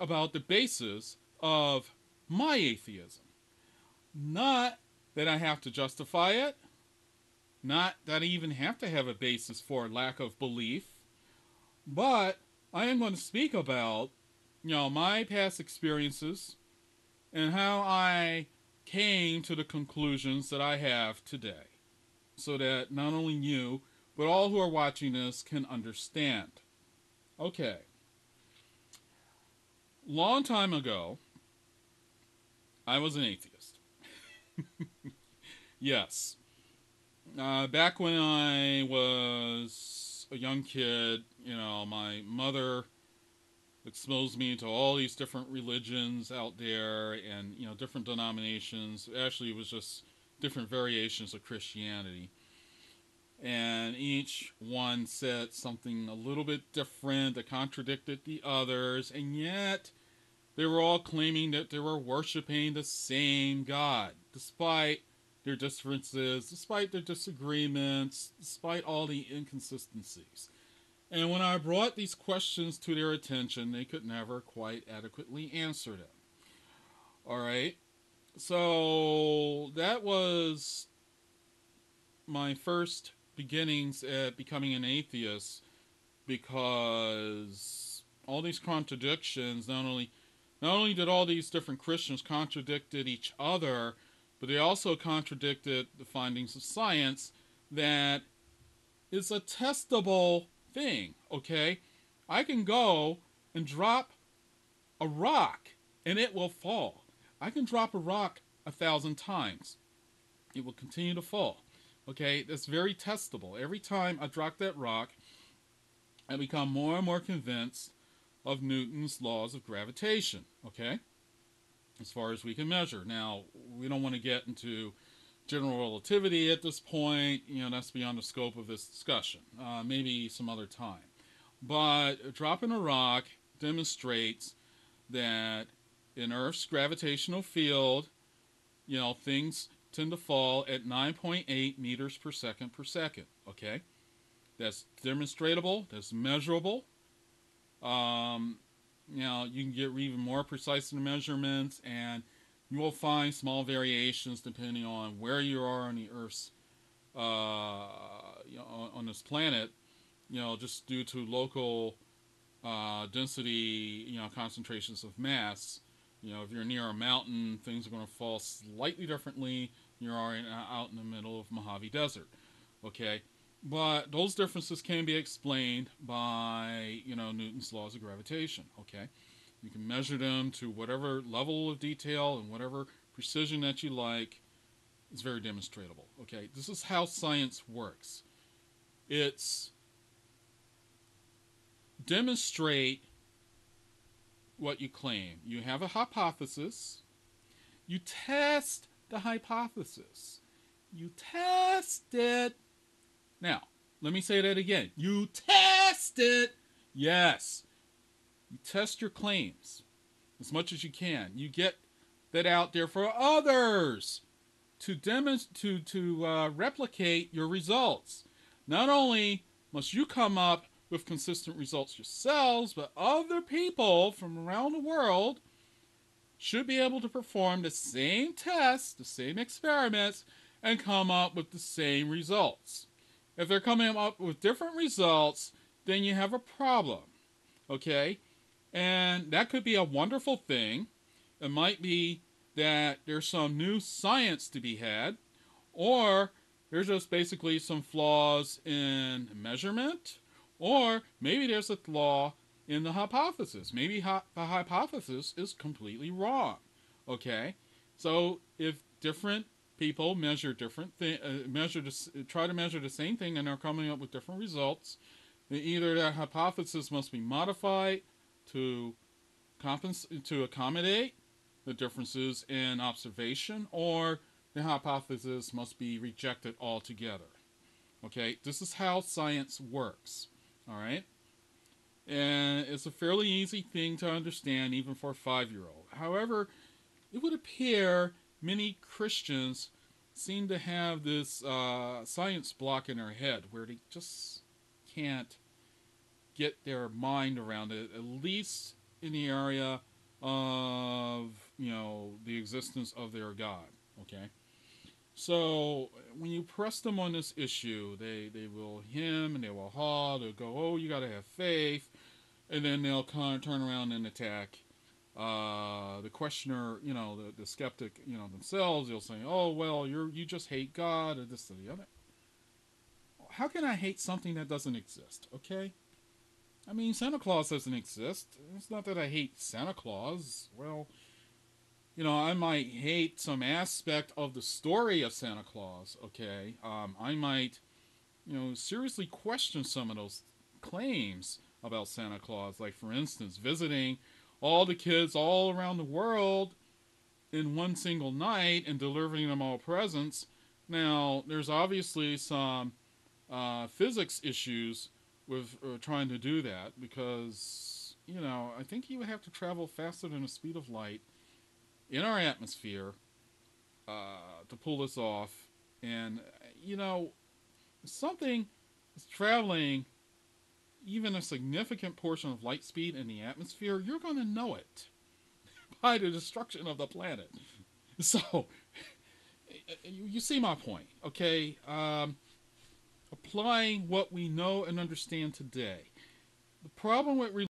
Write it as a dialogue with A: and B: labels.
A: about the basis of my atheism. Not that I have to justify it, not that I even have to have a basis for lack of belief, but I am going to speak about, my past experiences and how I came to the conclusions that I have today, so that not only you, but all who are watching this can understand. Okay. Long time ago, I was an atheist. Yes. Back when I was a young kid, my mother exposed me to all these different religions out there and, different denominations. Actually, it was just different variations of Christianity. And each one said something a little bit different that contradicted the others, and yet they were all claiming that they were worshiping the same God, despite their differences, despite their disagreements, despite all the inconsistencies. And when I brought these questions to their attention, they could never quite adequately answer them. All right? So that was my first beginnings at becoming an atheist, because all these contradictions, not only did all these different Christians contradicted each other, but they also contradicted the findings of science that is a testable thing, okay? I can go and drop a rock and it will fall. I can drop a rock 1,000 times. It will continue to fall. Okay, that's very testable. Every time I drop that rock, I become more and more convinced of Newton's laws of gravitation. Okay, as far as we can measure. Now, we don't want to get into general relativity at this point. That's beyond the scope of this discussion. Maybe some other time. But dropping a rock demonstrates that in Earth's gravitational field, things tend to fall at 9.8 meters per second per second. Okay? That's demonstratable, that's measurable. You can get even more precise in the measurements, and you will find small variations depending on where you are on the Earth's, on this planet, just due to local density, concentrations of mass. If you're near a mountain, things are going to fall slightly differently. You're out in the middle of Mojave Desert. Okay? But those differences can be explained by, Newton's laws of gravitation. Okay? You can measure them to whatever level of detail and whatever precision that you like. It's very demonstrable. Okay? This is how science works. It's demonstrate what you claim. You have a hypothesis. You test the hypothesis. You test it. Now, let me say that again. You test it. Yes. You test your claims as much as you can. You get that out there for others to replicate your results. Not only must you come up with consistent results yourselves, but other people from around the world should be able to perform the same tests, the same experiments, and come up with the same results. If they're coming up with different results, then you have a problem. Okay? And that could be a wonderful thing. It might be that there's some new science to be had, or there's just basically some flaws in measurement, or maybe there's a flaw in the hypothesis. Maybe the hypothesis is completely wrong. Okay? So if different people measure different try to measure the same thing and are coming up with different results, then either that hypothesis must be modified to accommodate the differences in observation, or the hypothesis must be rejected altogether. Okay, this is how science works. All right, and it's a fairly easy thing to understand even for a 5-year-old. However, it would appear many Christians seem to have this science block in their head where they just can't get their mind around it, at least in the area of, the existence of their God. Okay? So when you press them on this issue, they will hem and they will haw. They'll go, "Oh, you got to have faith," and then they'll kind of turn around and attack the questioner, the skeptic, themselves. They'll say, "Oh, well, you just hate God," or this or the other. How can I hate something that doesn't exist? Okay, I mean, Santa Claus doesn't exist. It's not that I hate Santa Claus. Well, I might hate some aspect of the story of Santa Claus. Okay, I might, seriously question some of those claims about Santa Claus. Like, for instance, visiting all the kids all around the world in one single night and delivering them all presents. Now, there's obviously some physics issues with trying to do that because, I think you would have to travel faster than the speed of light in our atmosphere to pull this off. And, something is traveling even a significant portion of light speed in the atmosphere, you're going to know it by the destruction of the planet. So, you see my point, okay? Applying what we know and understand today. The problem with